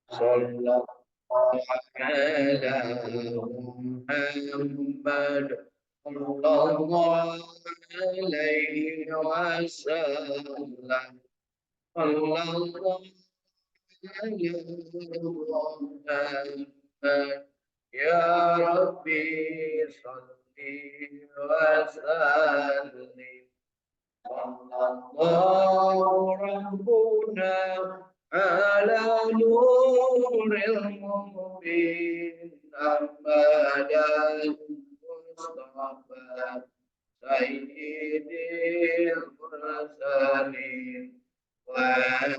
Sallallahu ala Muhammad sallallahu alaihi wasallam. Sallallahu alaihi wasallam. Ya Rabbi salli wa sallim. Sallallahu Rabbuna ala nuril mubin Ahmadal Mustafa Sayyidil Mursalin wa ala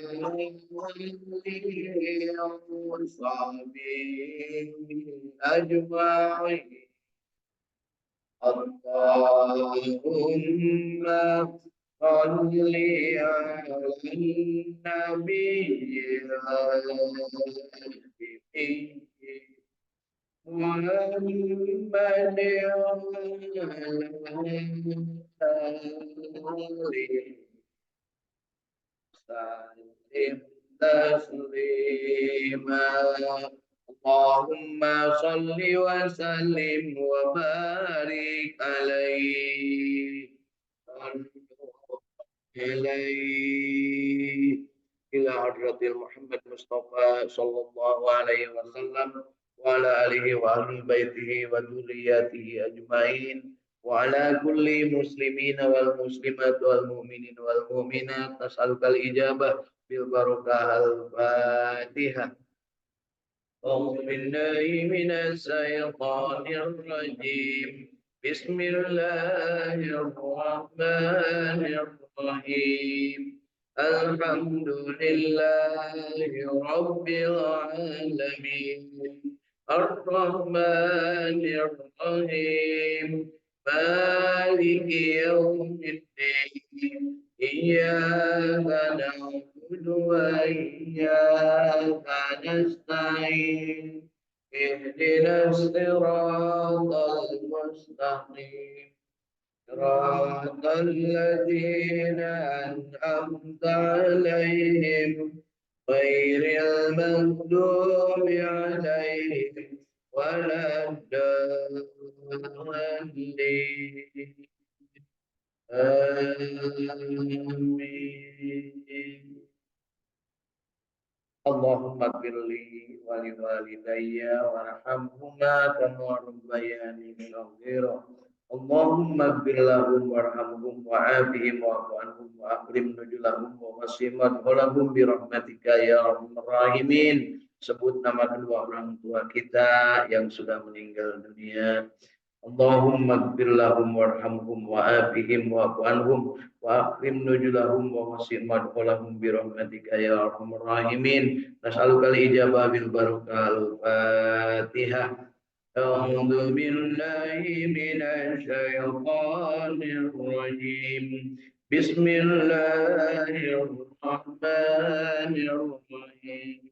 alihi wa sahbihi ajma'in. اللهم صل على النبي محمد سلم تسليما اللهم صل وسلم وبارك عليه إليه إلى حضرة محمد مصطفى صلى الله عليه وسلم وعلى آله وأهل بيته وذرياته أجمعين وعلى كل مسلمين والمسلمات والمؤمنين والمؤمنات نسألك الإجابة بالبركة الفاتحة. أعوذ بالله من الشيطان الرجيم بسم الله الرحمن الرحيم الحمد لله رب العالمين الرحمن الرحيم مالك يوم الدين إياك نعبد وإياك نستعين اهدنا الصراط المستقيم صراط الذين أنعمت عليهم غير المغضوب عليهم ولا الضالين آمين. Allahumma gfirli wa liwalidayya warhamhuma kama rabbayani shaghira. Allahumma gfir lahum warhamhum wa'afihim wa'fu anhum wa akrim nuzulahum wa wasi'mat walahum bi rahmatika ya arhamar rahimin. Sebut nama kedua orang tua kita yang sudah meninggal dunia. Allahumma gfir lahum warhamhum wa'afihim wa'fu anhum wa akrim nuzulahum wa wasi' madkhalahum bi rahmatika ya arhamar rahimin. Nas'alukal ijabah bil barakal Fatihah. A'udzu billahi minasy syaithanir rajim. Bismillahirrahmanirrahim.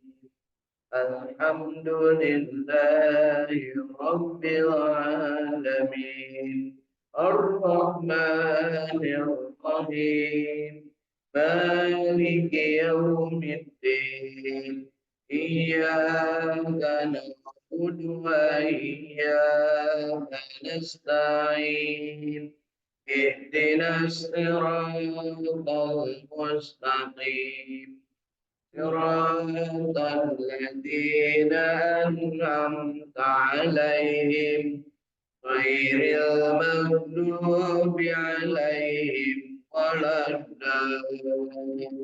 Alhamdulillahi Rabbil Alamin Ar-Rahmanir Rahim Maliki Yawmiddin Iyyaka na'budu wa iyyaka nasta'in Ihdinas siratal mustaqim صراط الذين أنعمت عليهم غير المغضوب عليهم ولا الضالين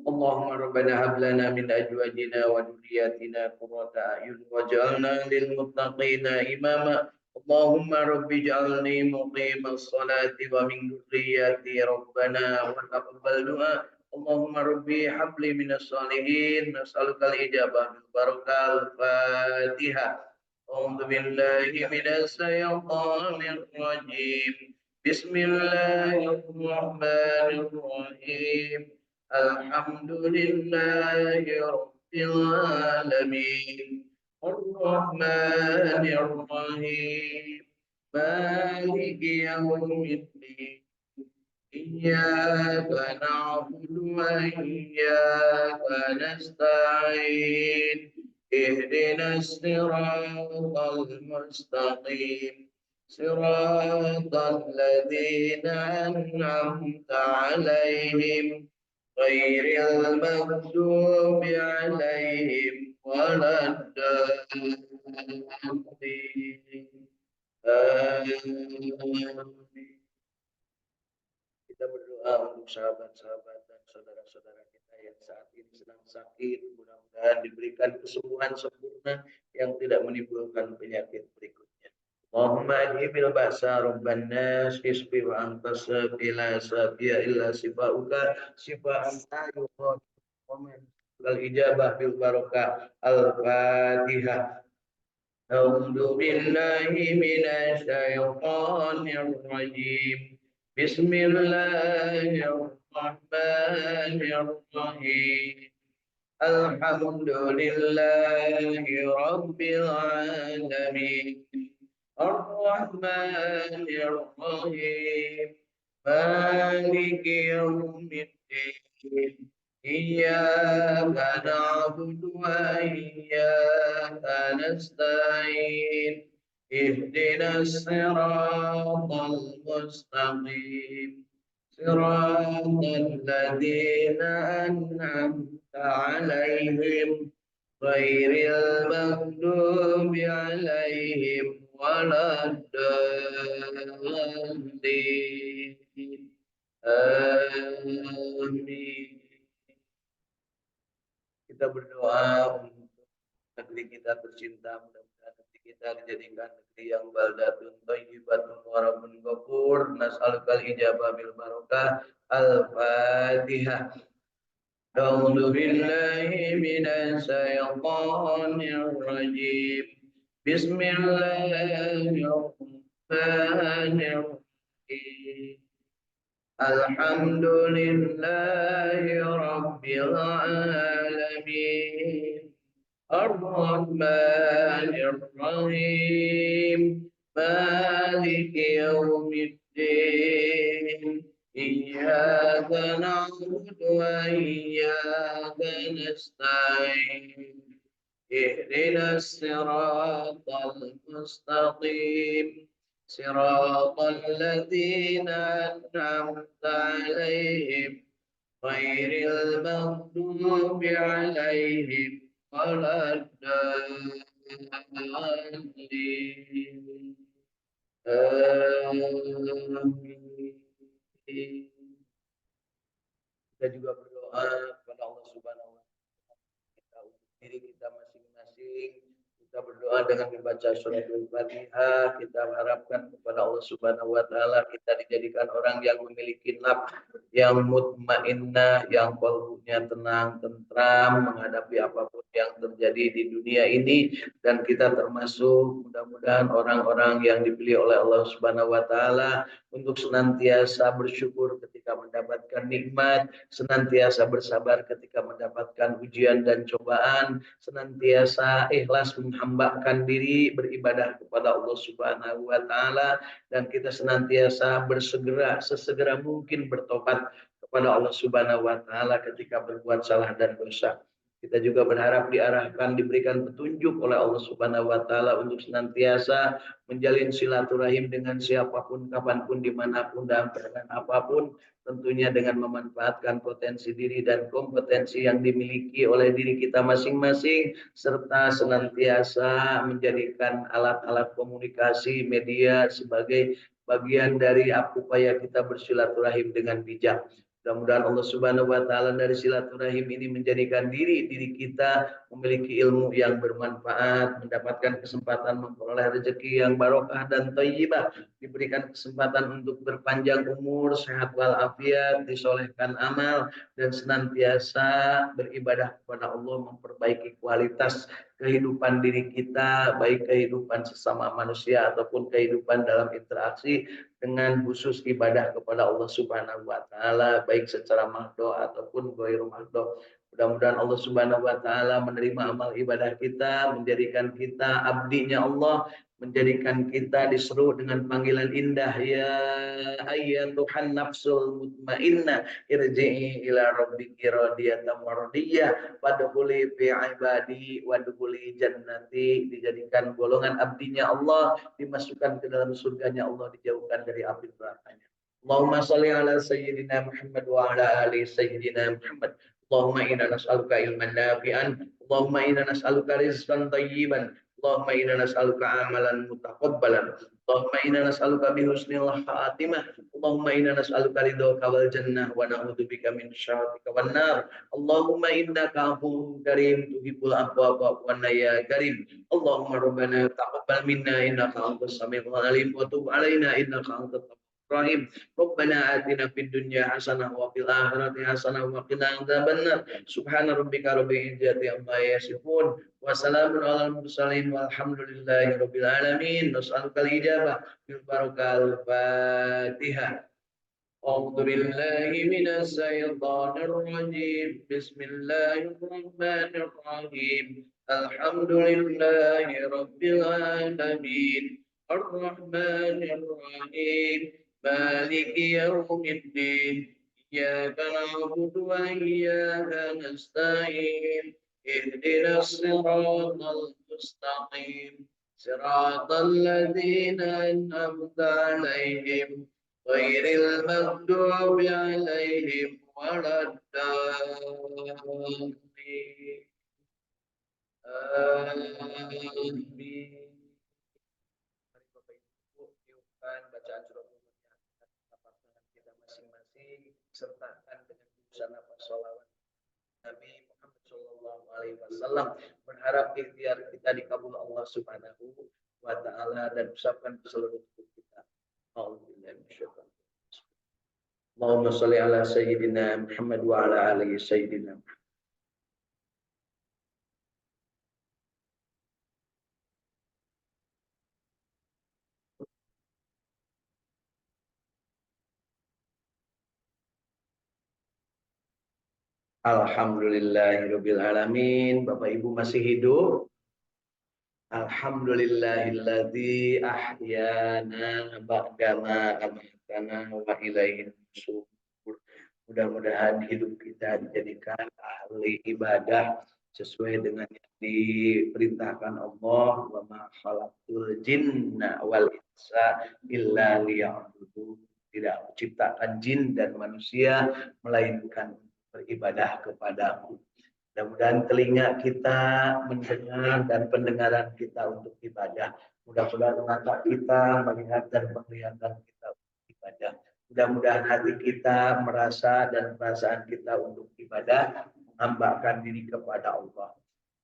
اللهم ربنا هب لنا من أزواجنا وذرياتنا قرة أعين واجعلنا للمتقين إماما اللهم رب اجعلني مقيم الصلاة ومن ذريتي ربنا وتقبل دعاء اللهم ربي هب لي من الصالحين نسألك الإجابة بالبركة الفاتحة أعوذ بالله من الشيطان الرجيم بسم الله الرحمن الرحيم الحمد لله رب العالمين الرحمن الرحيم مالك يوم الدين إياك نعبد وإياك نستعين اهدنا الصراط المستقيم صراط الذين أنعمت عليهم غير المغضوب عليهم ولا الضالين آمين. Kita berdoa untuk sahabat-sahabat dan saudara-saudara kita yang saat ini sedang sakit. Mudah-mudahan diberikan kesembuhan sempurna yang tidak menimbulkan penyakit berikutnya. Allahumma adhibil ba'sa rabban nas isfi wa anta safi la safiya illa sifauka sifa'an la yughadiru wal ijabah bil barakah al-fatihah. A'udzu billahi minasy syaithanir rajim. Bismillahirrahmanirrahim. Alhamdulillahi rabbil alamin. Ar-Rahmanir Rahim. Maliki yaumiddin. Iyyaka na'budu wa iyyaka nasta'in. Ihdinas siratal mustaqim. Siratal ladzina an'amta 'alaihim ghairil maghdubi 'alaihim waladdallin. Amin. Kita berdoa untuk negeri kita tercinta, mudah-mudahan negeri kita dijadikan negeri yang baldatun thayyibatun wa rabbun ghafur. Nas'alukal ijabah bil barakah. Al-Fatihah. A'udzu billahi minasy syaithanir rajim. Bismillahirrahmanirrahim. Alhamdulillahi rabbil alamin. Ar-Rahmanir Rahim. Maliki yaumiddin. Iyyaka na'budu wa iyyaka nasta'in. Ihdinas siratal mustaqim. Siratal ladzina an'amta 'alaihim ghairil maghdubi 'alaihim waladdallin. Amin. Kita juga berdoa kepada Allah Subhanahu wa taala kita untuk diri kita masing-masing. Kita berdoa dengan membaca surat Al-Fatihah. Kita harapkan kepada Allah Subhanahu wa taala kita dijadikan orang yang memiliki nafs yang mutmainnah, yang qalbunya tenang, tentram menghadapi apapun yang terjadi di dunia ini, dan kita termasuk mudah-mudahan orang-orang yang dipilih oleh Allah Subhanahu wa taala untuk senantiasa bersyukur ketika mendapatkan nikmat, senantiasa bersabar ketika mendapatkan ujian dan cobaan, senantiasa ikhlas menghambakan diri beribadah kepada Allah Subhanahu wa taala, dan kita senantiasa sesegera mungkin bertobat kepada Allah Subhanahu wa taala ketika berbuat salah dan dosa. Kita juga berharap diarahkan, diberikan petunjuk oleh Allah Subhanahu wa taala untuk senantiasa menjalin silaturahim dengan siapapun, kapanpun, dimanapun, dan dengan apapun, tentunya dengan memanfaatkan potensi diri dan kompetensi yang dimiliki oleh diri kita masing-masing, serta senantiasa menjadikan alat-alat komunikasi media sebagai bagian dari upaya kita bersilaturahim dengan bijak. Mudah-mudahan Allah Subhanahu wa taala dari silaturahim ini menjadikan diri kita memiliki ilmu yang bermanfaat, mendapatkan kesempatan memperoleh rezeki yang barokah dan thayyibah, diberikan kesempatan untuk berpanjang umur, sehat walafiat, disolehkan amal, dan senantiasa beribadah kepada Allah, memperbaiki kualitas kehidupan diri kita, baik kehidupan sesama manusia ataupun kehidupan dalam interaksi, dengan khusus ibadah kepada Allah Subhanahu wa taala baik secara mahdo ataupun ghairu mahdo. Mudah-mudahan Allah Subhanahu wa taala menerima amal ibadah kita, menjadikan kita abdinya Allah, menjadikan kita diseru dengan panggilan indah, ya ayyatuhan nafsul mutmainnah irji'i ila rabbiki radiyatan mardiyah wadkhuli fi ibadi wadkhuli jannati, dijadikan golongan abdinya Allah, dimasukkan ke dalam surganya Allah, dijauhkan dari api nerakanya. Allahumma shalli ala sayyidina Muhammad wa ala ali sayyidina Muhammad. Allahumma inna nas'aluka ilman nafi'an, Allahumma inna nas'aluka rizqan thayyiban, Allahumma inna nas'aluka amalan mutaqabbalan, Allahumma inna nas'aluka bi husnil khatimah, Allahumma inna nas'aluka ridhaka wal jannah wa na'udzubika min syarrika wan nar. Allahumma innaka afuwwun karim tuhibbul afwa fa'fu anna ya karim. Allahumma rabbana taqabbal minna innaka antas samiul alim wa tub alaina innaka antat Rahim. Rabbana atina fid dunya hasanah wa fil akhirati hasanah wa qina adzabannar. Subhana rabbika rabbil izzati amma yasifun wa salamun alal mursalin walhamdulillahi rabbil alamin. Nas'alukal ijabah bil barakal Fatihah. A'udzu billahi minas syaitonir rajim. Bismillahirrahmanirrahim. Alhamdulillahi rabbil alamin. Ar-Rahmanir Rahim. مالك يوم الدين إياك نعبد وإياك نستعين اهدنا الصراط المستقيم صراط الذين أنعمت عليهم غير المغضوب عليهم ولا الضالين آمين. Bacaan surah kita masing-masing, sertakan dengan busana sholawat Nabi Muhammad Shallallahu Alaihi Wasallam, berharap ikhtiar kita dikabul Allah Subhanahu wa Taala dan ucapkan seluruh kita. Allahumma sholli ala sayyidina Muhammad wa ala alihi sayyidina Muhammad. Alhamdulillahirabbil alamin. Bapak Ibu masih hidup? Alhamdulillahilladzi ahyana ba'dama amatana wa ilaihin nusyur. Mudah-mudahan hidup kita dijadikan ahli ibadah sesuai dengan yang diperintahkan Allah, wa ma khalaqtul jinna wal insa illa liya'budun. Tidak menciptakan jin dan manusia melainkan beribadah kepadaku. Mudah-mudahan telinga kita mendengar dan pendengaran kita untuk ibadah. Mudah-mudahan mata kita melihat dan penglihatan kita untuk ibadah. Mudah-mudahan hati kita merasa dan perasaan kita untuk ibadah, menghambakan diri kepada Allah.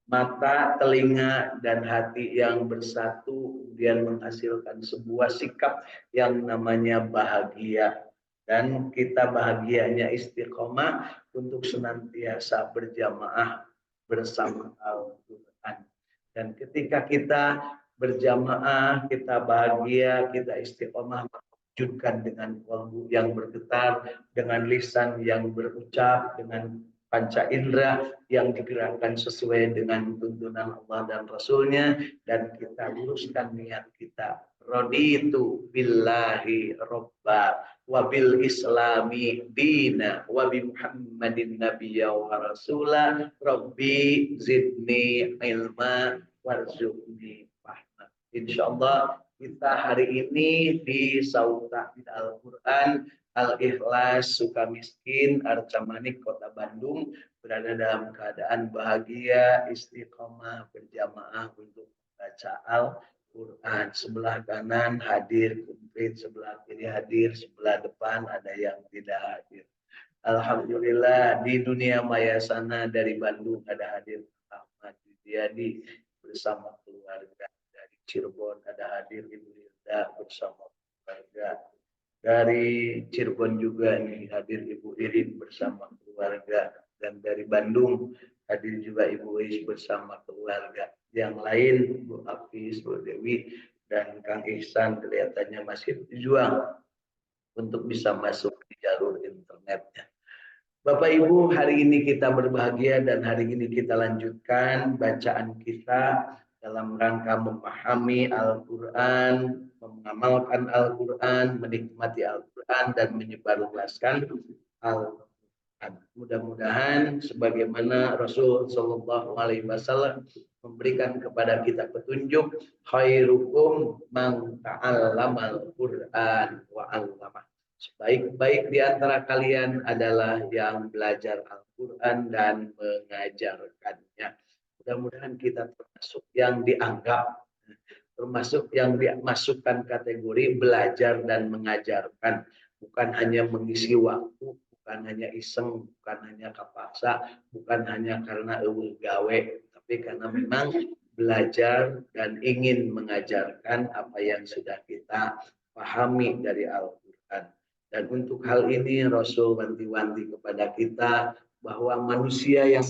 Mata, telinga, dan hati yang bersatu kemudian menghasilkan sebuah sikap yang namanya bahagia. Dan kita bahagianya istiqomah untuk senantiasa berjamaah bersama Al-Quran. Dan ketika kita berjamaah, kita bahagia, kita istiqomah, wujudkan dengan qalbu yang bergetar, dengan lisan yang berucap, dengan panca indera yang digerakkan sesuai dengan tuntunan Allah dan Rasulnya, dan kita luruskan niat kita. Raditu billahi robba wa bil islami dina wa bi Muhammadin nabiyya wa rasula rabbi zidni ilma warzuqni fahma. Insyaallah kita hari ini di Sauta Al-Quran Al-Ikhlas Sukamiskin Arca Manik Kota Bandung berada dalam keadaan bahagia, istiqomah, berjamaah untuk baca Al-Quran. Sebelah kanan hadir komplit, sebelah kiri hadir, sebelah depan ada yang tidak hadir. Alhamdulillah di dunia maya sana dari Bandung ada hadir Ahmad Widiadi bersama keluarga. Dari Cirebon ada hadir Ibu Hilda bersama keluarga. Dari Cirebon juga nih hadir Ibu Irin bersama keluarga, dan dari Bandung hadir juga Ibu Is bersama keluarga. Yang lain Bu Afis, Bu Dewi, dan Kang Ihsan kelihatannya masih berjuang untuk bisa masuk di jalur internetnya. Bapak Ibu, hari ini kita berbahagia dan hari ini kita lanjutkan bacaan kita dalam rangka memahami Al-Quran, mengamalkan Al-Quran, menikmati Al-Quran, dan menyebarluaskan Al-Quran. Mudah-mudahan sebagaimana Rasul Shallallahu Alaihi Wasallam memberikan kepada kita petunjuk, khairukum man ta'allamal Quran wa 'allamah. Sebaik-baik di antara kalian adalah yang belajar Al-Quran dan mengajarkannya. Mudah-mudahan kita termasuk yang dianggap, termasuk yang dimasukkan kategori belajar dan mengajarkan. Bukan hanya mengisi waktu, bukan hanya iseng, bukan hanya kapaksa, bukan hanya karena eueuh gawe, tapi karena memang belajar dan ingin mengajarkan apa yang sudah kita pahami dari Al-Quran. Dan untuk hal ini Rasul wanti-wanti kepada kita bahwa manusia yang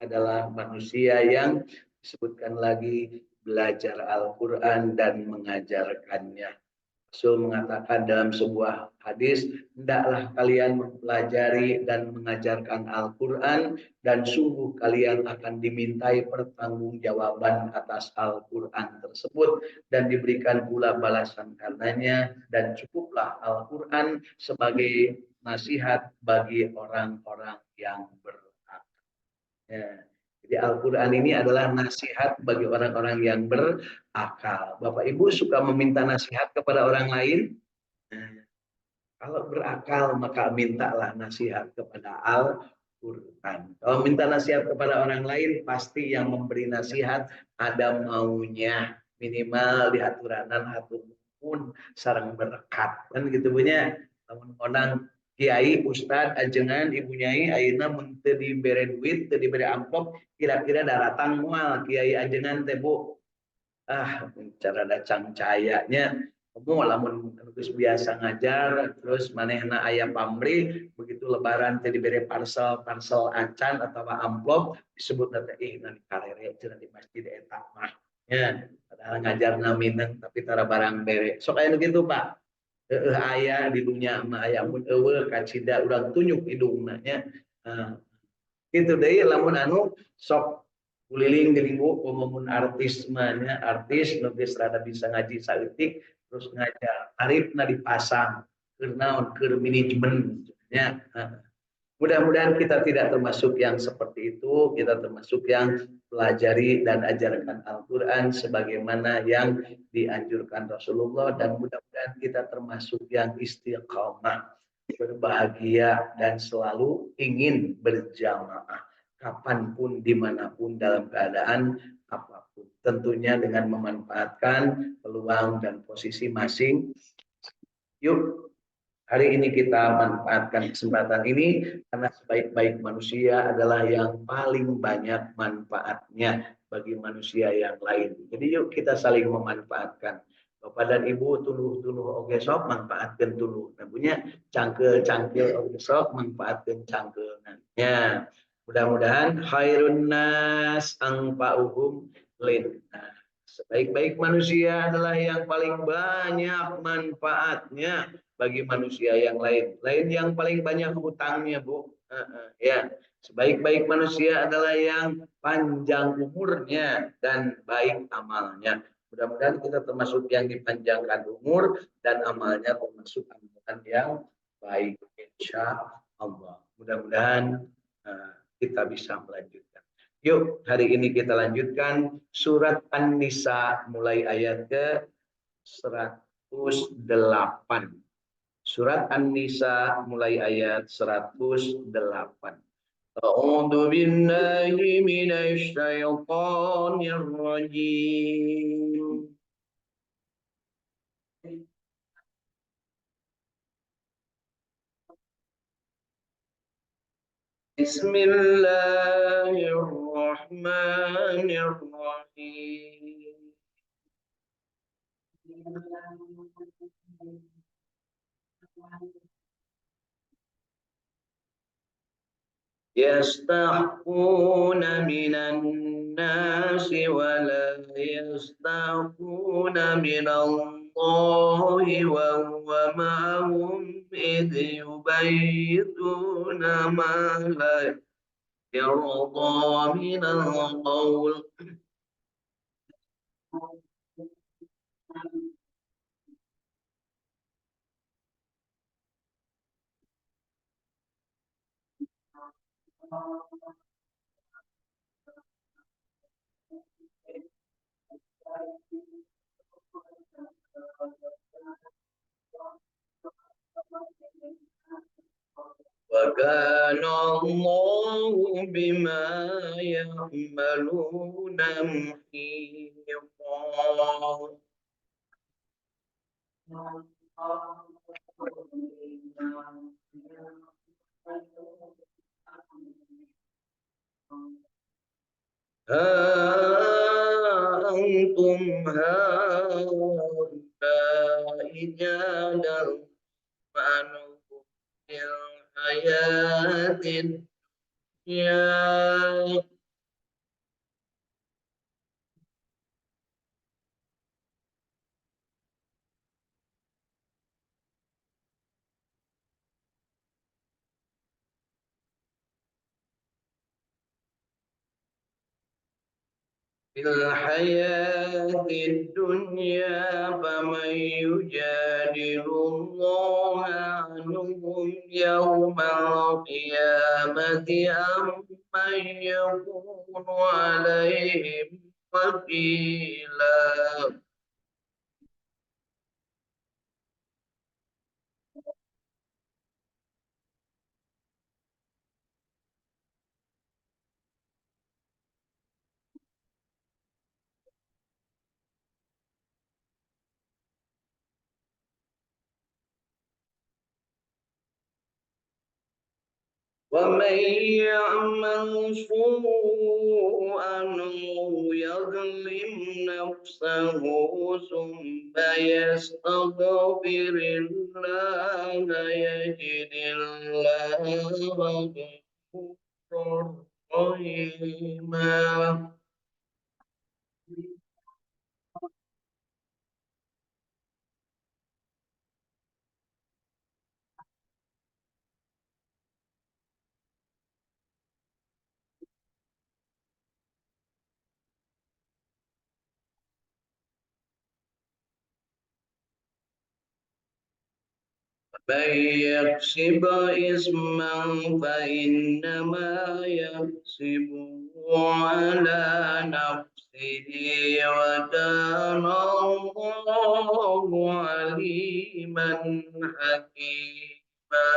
adalah manusia yang disebutkan lagi belajar Al-Quran dan mengajarkannya. Rasul mengatakan dalam sebuah hadis, hendaklah kalian mempelajari dan mengajarkan Al-Quran dan sungguh kalian akan dimintai pertanggungjawaban atas Al-Quran tersebut dan diberikan pula balasan karenanya, dan cukuplah Al-Quran sebagai nasihat bagi orang-orang yang berakal. Ya. Jadi Al-Quran ini adalah nasihat bagi orang-orang yang berakal. Bapak Ibu suka meminta nasihat kepada orang lain? Nah, kalau berakal maka mintalah nasihat kepada Al-Quran. Kalau minta nasihat kepada orang lain, pasti yang memberi nasihat ada maunya. Minimal di haturanan haturun sarang berkat. Kan gitu punya. Namun Kiai, Ustad, ajengan, Ibu Nyai, ayeuna mun teu dibere duit, teu dibere amplop, kira-kira daratang moal Kiai ajengan teh Bu. Cara dacang cahayanya kamu lamun terus biasa ngajar, terus manehna aya pamrih, begitu lebaran teh dibere parcel acan atau amplop, disebut nanti nanti karere cenah di masjid eta mah. Ya, padahal ngajar mineng tapi tara barang bere. Sok aya gitu Pak. Aya di dunia mah aya mun eueuh kacida urang tunjuk hidungna nya. Gitu deui lamun anu sok kuliling di lingku komun artis mahnya, artis nu geus rada bisa ngaji saeutik terus ngajar arifna dipasang keur naon keur manajemen nya. Mudah-mudahan kita tidak termasuk yang seperti itu, kita termasuk yang pelajari dan ajarkan Al-Quran sebagaimana yang dianjurkan Rasulullah, dan mudah-mudahan kita termasuk yang istiqamah, berbahagia dan selalu ingin berjamaah kapanpun, dimanapun, dalam keadaan apapun. Tentunya dengan memanfaatkan peluang dan posisi masing. Yuk, hari ini kita manfaatkan kesempatan ini karena sebaik-baik manusia adalah yang paling banyak manfaatnya bagi manusia yang lain. Jadi yuk kita saling memanfaatkan. Bapak dan Ibu tuluh-tuluh oge sok manfaatkeun tuluh. Nah punya cangkel-cangkel oge sok manfaatkeun cangkeulna. Mudah-mudahan khairun nas anfa'uhum linnas. Sebaik-baik manusia adalah yang paling banyak manfaatnya bagi manusia yang lain. Lain yang paling banyak hutangnya, Bu. Ya, sebaik-baik manusia adalah yang panjang umurnya dan baik amalnya. Mudah-mudahan kita termasuk yang dipanjangkan umur dan amalnya termasuk amalan yang baik, insya Allah. Mudah-mudahan kita bisa melanjutkan. Yuk, hari ini kita lanjutkan surat An-Nisa mulai ayat ke 108. Surat An-Nisa mulai ayat 108. A'udzu billahi minasy syaithanir rajim. Bismillahirrahmanirrahim. Yastahquna minan nasi wa la yastahquna minallah. الله وهو معهم إذ يبيتون ما لا يرضى من القول وكان الله بما يعملون محيطا. ها أنتم هؤلاء جادلتم عنهم في الحياة الدنيا فمن يجادل الله عنهم يوم القيامة أم من يكون عليهم وكيلا. ومن يعمل سوءا أو يظلم نفسه ثم يستغفر الله يجد الله غفورا رحيما. من يكسب إثما فإنما يكسبه على نفسه وكان الله عليما حكيما.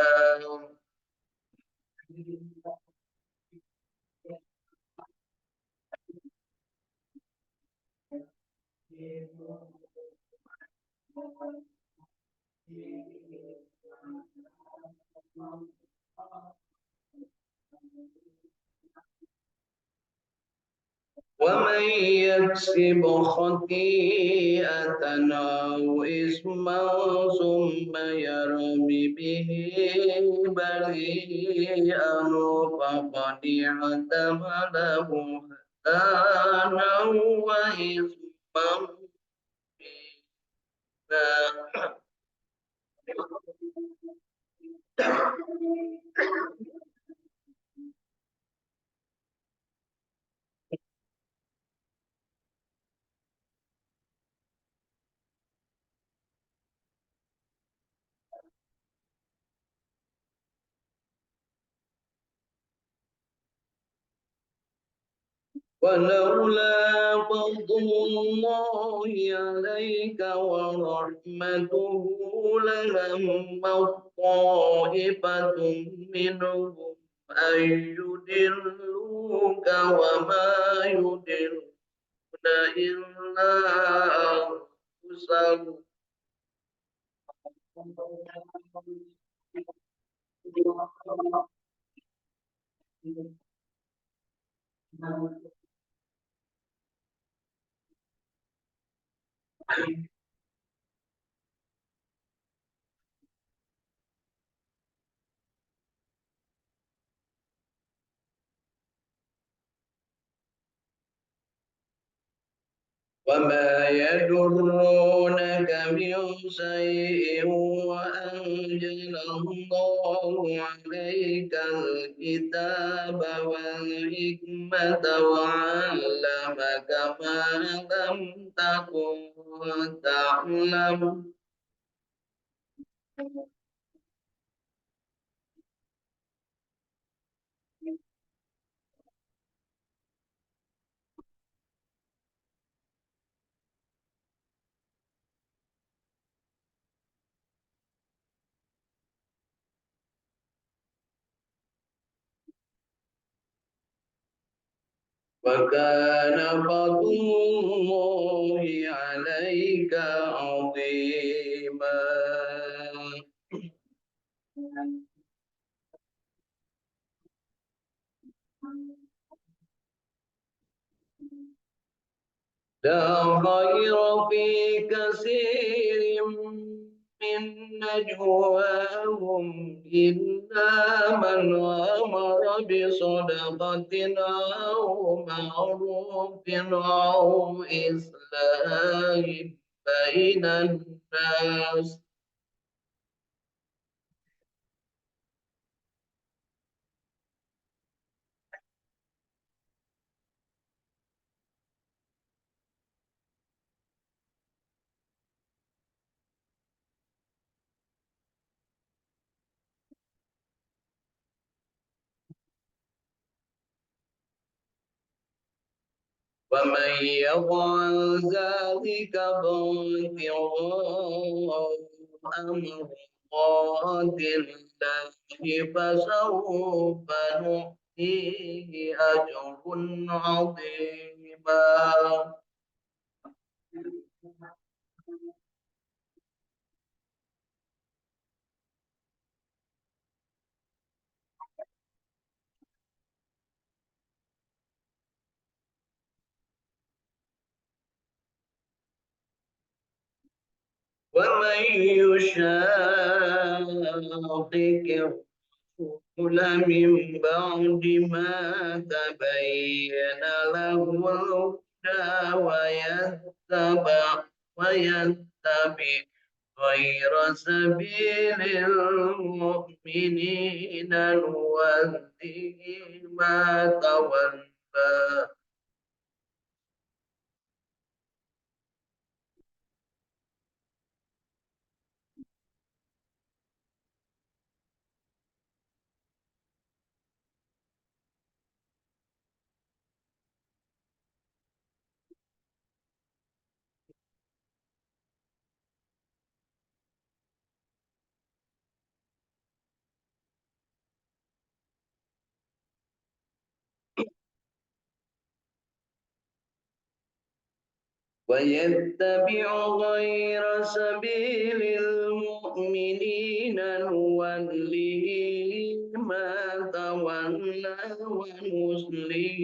ومن يكسب خطيئة أو إثما ثم يرم به بريئا فقد احتمل بهتانا وإثما مبينا. ولولا فضل الله عليك ورحمته لهم طائفة منهم أن يضلوك وما يضلون إلا أنفسهم. وما يضرونك من شيء وأنزل الله عليك الكتاب والحكمة وعلمك ما لم تكن تعلم وكان فضل الله عليك عظيما. لا خير في كثير من نجواهم إلا من أمر بصدقة أو معروف أو إصلاح بين الناس. ومن يفعل ذلك فابتغاء مرضات الله فسوف نؤتيه أجر عظيما. ومن يشاقق الرسول من بعد ما تبين له الهدى ويتبع غير سبيل المؤمنين نوله ما تولى ويتبع غير سبيل المؤمنين نوله ما تولى ونصله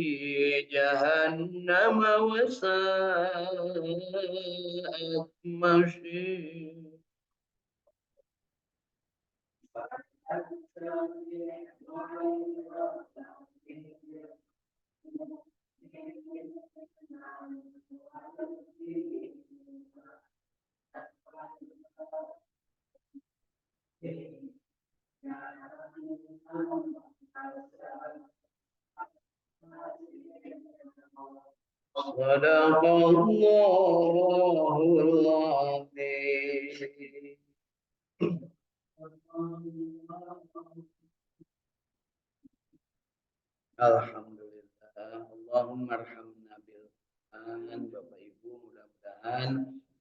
جهنم وساءت مصيرا. صدق الله العظيم. Alhamdulillah. Allahumma arhamna bil Quran. Bapak Ibu, mudah-mudahan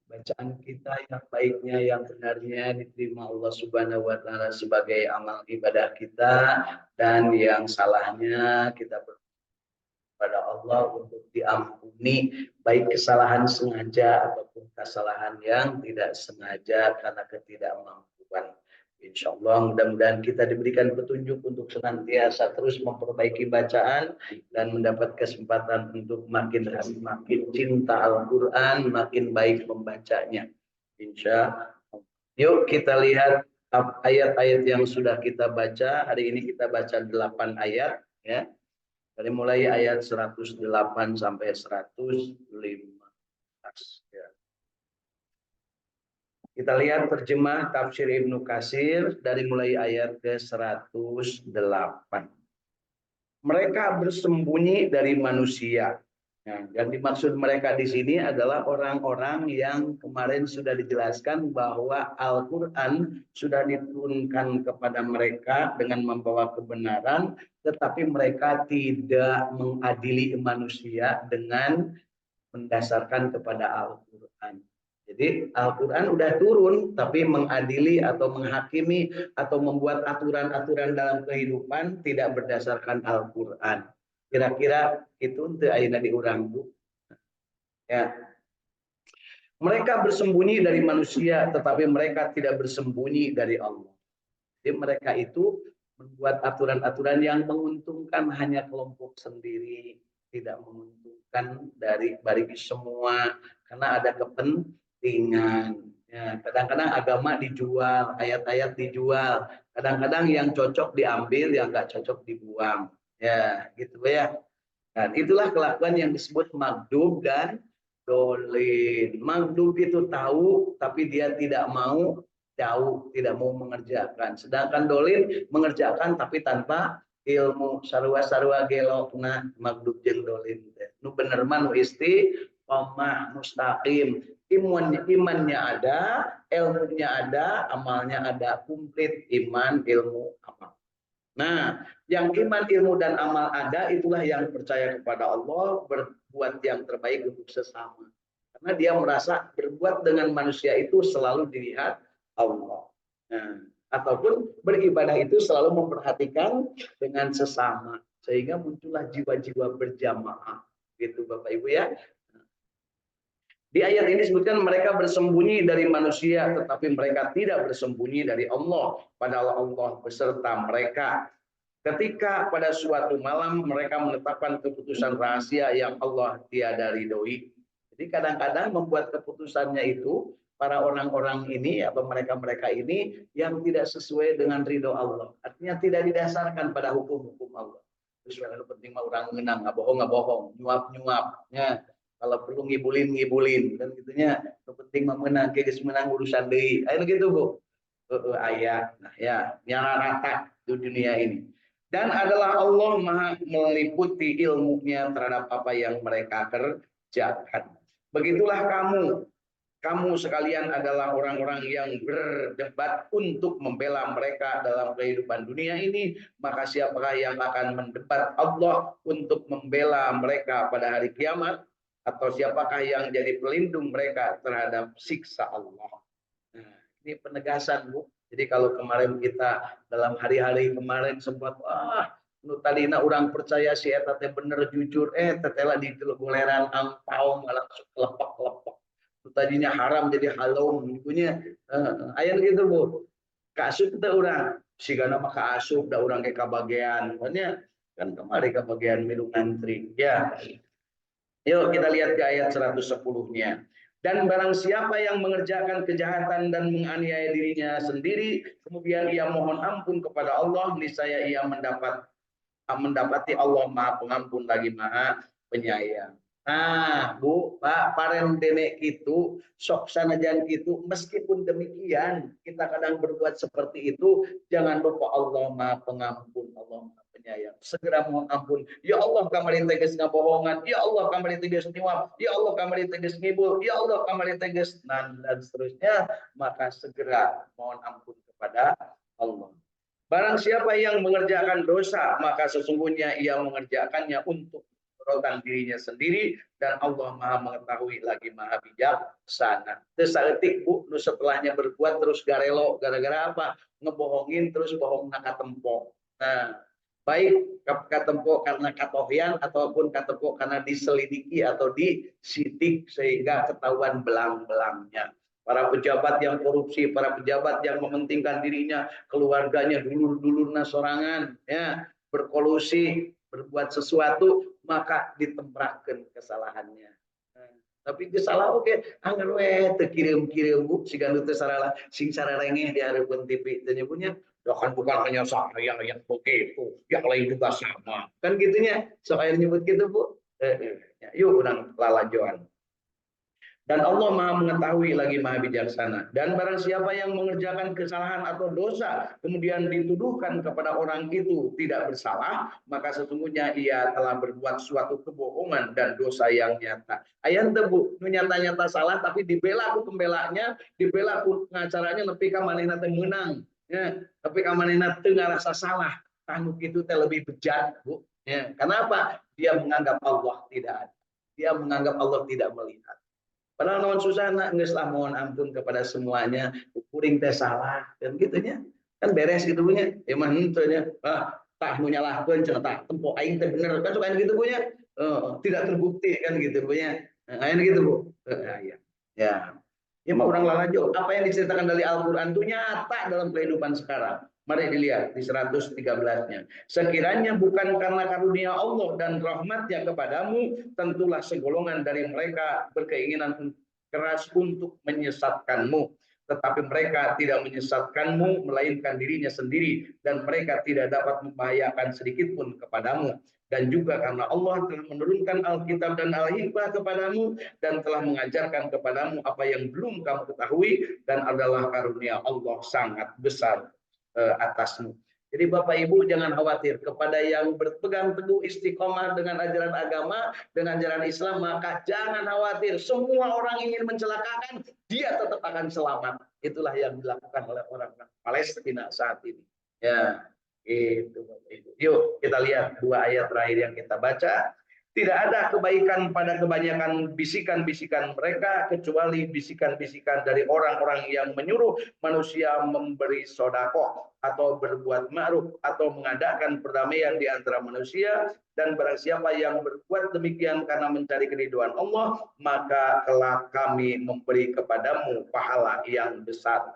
bacaan kita yang baiknya, yang benarnya diterima Allah Subhanahu wa taala sebagai amal ibadah kita, dan yang salahnya kita kepada Allah untuk diampuni, baik kesalahan sengaja ataupun kesalahan yang tidak sengaja karena ketidakmampuan. Insya Allah mudah-mudahan kita diberikan petunjuk untuk senantiasa terus memperbaiki bacaan dan mendapat kesempatan untuk makin makin cinta Al-Quran, makin baik membacanya. Insya Allah. Yuk kita lihat ayat-ayat yang sudah kita baca. Hari ini kita baca 8 ayat, ya. Dari mulai ayat 108 sampai 115. atas. Ya. Kita lihat terjemah tafsir Ibnu Katsir dari mulai ayat ke-108. Mereka bersembunyi dari manusia. Nah, yang dimaksud mereka di sini adalah orang-orang yang kemarin sudah dijelaskan bahwa Al-Quran sudah diturunkan kepada mereka dengan membawa kebenaran, tetapi mereka tidak mengadili manusia dengan mendasarkan kepada Al-Quran. Jadi Al-Quran udah turun, tapi mengadili atau menghakimi atau membuat aturan-aturan dalam kehidupan tidak berdasarkan Al-Quran. Kira-kira itu untuk ayeuna diurang, Bu. Ya. Mereka bersembunyi dari manusia, tetapi mereka tidak bersembunyi dari Allah. Jadi mereka itu membuat aturan-aturan yang menguntungkan hanya kelompok sendiri, tidak menguntungkan bagi semua, karena ada kepentingan. Ya, kadang-kadang agama dijual, ayat-ayat dijual, kadang-kadang yang cocok diambil, yang nggak cocok dibuang. Ya, gitu ya. Dan itulah kelakuan yang disebut maghdub dan dolin. Maghdub itu tahu, tapi dia tidak mau jauh, tidak mau mengerjakan. Sedangkan dolin mengerjakan tapi tanpa ilmu. Sarua-sarua gelokna maghdub jeung dolin. Nu bener mah nu istiqomah mustaqim. Imannya ada, ilmunya ada, amalnya ada, komplit iman, ilmu, amal. Nah, yang iman, ilmu, dan amal ada, itulah yang percaya kepada Allah, berbuat yang terbaik untuk sesama. Karena dia merasa berbuat dengan manusia itu selalu dilihat Allah. Nah, ataupun beribadah itu selalu memperhatikan dengan sesama. Sehingga muncullah jiwa-jiwa berjamaah. Gitu Bapak Ibu ya. Di ayat ini disebutkan mereka bersembunyi dari manusia, tetapi mereka tidak bersembunyi dari Allah. Padahal Allah beserta mereka. Ketika pada suatu malam mereka menetapkan keputusan rahasia yang Allah tiada ridhoi. Jadi kadang-kadang membuat keputusannya itu para orang-orang ini atau mereka-mereka ini yang tidak sesuai dengan ridho Allah. Artinya tidak didasarkan pada hukum-hukum Allah. Terus yang penting mah orang menang, nggak bohong, nyuap-nyuap. Ya. Kalau perlu ngibulin dan gitunya. Yang penting mah menang, geus menang urusan deui. Ayo gitu, Bu. Ayat. Nah, ya, nyala rata di dunia ini. Dan adalah Allah Maha meliputi ilmunya terhadap apa yang mereka kerjakan. Begitulah kamu sekalian adalah orang-orang yang berdebat untuk membela mereka dalam kehidupan dunia ini. Maka siapakah yang akan mendebat Allah untuk membela mereka pada hari kiamat? Atau siapakah yang jadi pelindung mereka terhadap siksa Allah? Nah, ini penegasan, Bu. Jadi kalau kemarin kita dalam hari-hari kemarin sempat nu tadina orang percaya si eta teh bener jujur tetela di goleran angpau malah lepek-lepek. Nu tadinya haram jadi halal punya aya gitu, Bu. Kaasup teh urang sigana mah kaasup da urang ge kabagean. Pokoknya kan kemarin kabagean milu ngantri. Ya. Yuk kita lihat ke ayat 110-nya. Dan barang siapa yang mengerjakan kejahatan dan menganiaya dirinya sendiri, kemudian ia mohon ampun kepada Allah, niscaya ia mendapati Allah Maha Pengampun lagi Maha Penyayang. Nah, Bu, Pak, paren dene itu, sok sanajan itu, meskipun demikian, kita kadang berbuat seperti itu, jangan lupa Allah Maha Pengampun, Allah Maha Penyayang. Segera mohon ampun. Ya Allah, kamari teges ngabohongan. Ya Allah, kamari teges nyuap. Ya Allah, kamari teges ngibul. Ya Allah, kamari teges dan seterusnya. Maka segera mohon ampun kepada Allah. Barang siapa yang mengerjakan dosa, maka sesungguhnya ia mengerjakannya untuk kerotan dirinya sendiri, dan Allah Maha mengetahui lagi Maha bijaksana. Terus saeutik, Bu, nu setelahnya berbuat terus garelo, gara-gara apa? Ngebohongin terus bohong nakatempo. Nah, baik katempo karena katohian ataupun katempo karena diselidiki atau disidik sehingga ketahuan belang-belangnya. Para pejabat yang korupsi, para pejabat yang mementingkan dirinya, keluarganya dulur-dulurna sorangan, ya, berkolusi, berbuat sesuatu, maka ditemprakkan kesalahannya. Nah, tapi kesalah oke, anggar we teu kirim-kirim Bu, siga nu teu sarala sing sararengeh di hareupeun TV teh nyebutnya, kan bukan hanya saya yang begitu, yang lain juga sama. Kan gitunya, sok aya nyebut gitu Bu. Yuk urang lalajoan. Dan Allah Maha mengetahui lagi Maha bijaksana. Dan barang siapa yang mengerjakan kesalahan atau dosa, kemudian dituduhkan kepada orang itu tidak bersalah, maka sesungguhnya ia telah berbuat suatu kebohongan dan dosa yang nyata. Ayat tebu, nyata-nyata salah, tapi dibela aku pembelanya, dibela aku pengacaranya, tapi kamanina menang. Ya, tapi kamanina nggak rasa salah. Tanuk itu lebih bejat, Bu. Ya, kenapa? Dia menganggap Allah tidak ada. Dia menganggap Allah tidak melihat. Padahal naon susah nak geus lah mohon ampun kepada semuanya, kuring teh salah dan gitunya. Kan beres gitu punya. Ya mah henteu nya. Tah nu nyalahkeun cenah tah tempo aing teh bener kan suka gitu punya. Tidak terbukti kan gitu punya. Ayeuna gitu Bu. Ya. Ya. Ya mah orang lalajo. Apa yang diceritakan dari Al-Qur'an itu nyata dalam kehidupan sekarang. Mari dilihat di 113-nya. Sekiranya bukan karena karunia Allah dan rahmatnya kepadamu, tentulah segolongan dari mereka berkeinginan keras untuk menyesatkanmu. Tetapi mereka tidak menyesatkanmu, melainkan dirinya sendiri. Dan mereka tidak dapat membahayakan sedikit pun kepadamu. Dan juga karena Allah telah menurunkan Alkitab dan Al-Hikmah kepadamu dan telah mengajarkan kepadamu apa yang belum kamu ketahui dan adalah karunia Allah sangat besar atasmu. Jadi Bapak Ibu jangan khawatir kepada yang berpegang teguh istiqomah dengan ajaran agama, dengan ajaran Islam, maka jangan khawatir. Semua orang ingin mencelakakan, dia tetap akan selamat. Itulah yang dilakukan oleh orang Palestina saat ini. Ya, itu Bapak Ibu. Yuk kita lihat dua ayat terakhir yang kita baca. Tidak ada kebaikan pada kebanyakan bisikan-bisikan mereka kecuali bisikan-bisikan dari orang-orang yang menyuruh manusia memberi sodako atau berbuat ma'ruf atau mengadakan perdamaian di antara manusia. Dan barang siapa yang berbuat demikian karena mencari keridhaan Allah, maka telah kami memberi kepadamu pahala yang besar.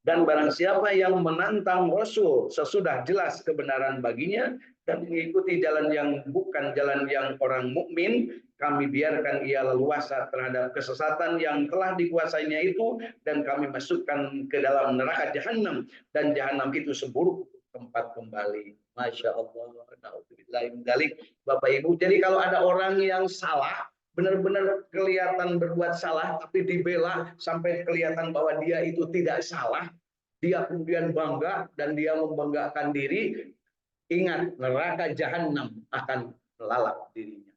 Dan barang siapa yang menantang Rasul sesudah jelas kebenaran baginya dan mengikuti jalan yang bukan jalan yang orang mukmin, kami biarkan ia leluasa terhadap kesesatan yang telah dikuasainya itu, dan kami masukkan ke dalam neraka jahanam, dan jahanam itu seburuk tempat kembali. Masya Allah. Bapak Ibu, jadi kalau ada orang yang salah, benar-benar kelihatan berbuat salah tapi dibela sampai kelihatan bahwa dia itu tidak salah, dia kemudian bangga dan dia membanggakan diri, ingat neraka jahanam akan melalap dirinya.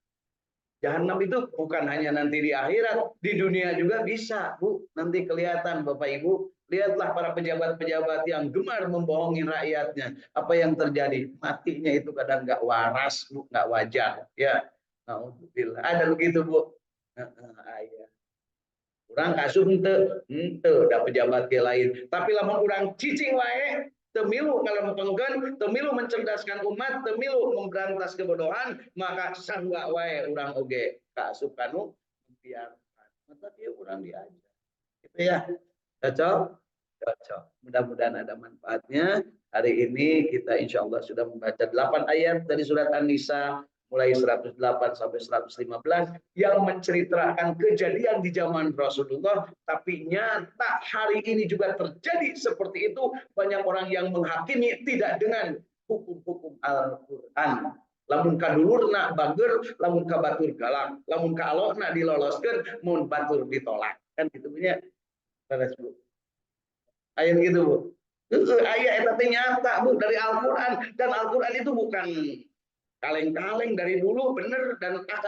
Jahanam itu bukan hanya nanti di akhirat, di dunia juga bisa, Bu. Nanti kelihatan Bapak Ibu, lihatlah para pejabat-pejabat yang gemar membohongi rakyatnya. Apa yang terjadi? Matinya itu kadang nggak waras, Bu, nggak wajar. Ya, alhamdulillah. Ada begitu, Bu. Orang kasus ente da pejabat ke lain. Tapi lamun urang cicing wae, temilu kalau mempengkeun, temilu mencerdaskan umat, temilu memberantas kebodohan, maka sangga wae urang oge kaasup kanu membiarkan. Tapi urang diajar. Gitu ya. Cocok? Cocok. Mudah-mudahan ada manfaatnya. Hari ini kita insya Allah sudah membaca 8 ayat dari surat An-Nisa mulai 108 sampai 115 yang menceritakan kejadian di zaman Rasulullah, tapi nyata hari ini juga terjadi seperti itu. Banyak orang yang menghakimi tidak dengan hukum-hukum Al-Qur'an. Lamun kadulurna bager, lamun kabatur galak, lamun kaalokna diloloskeun, mun batur ditolak. Kan gitu punya. Ayat gitu, Bu. Ayat itu nyata, Bu, dari Al-Qur'an, dan Al-Qur'an itu bukan kaleng-kaleng dari dulu, benar, dan akan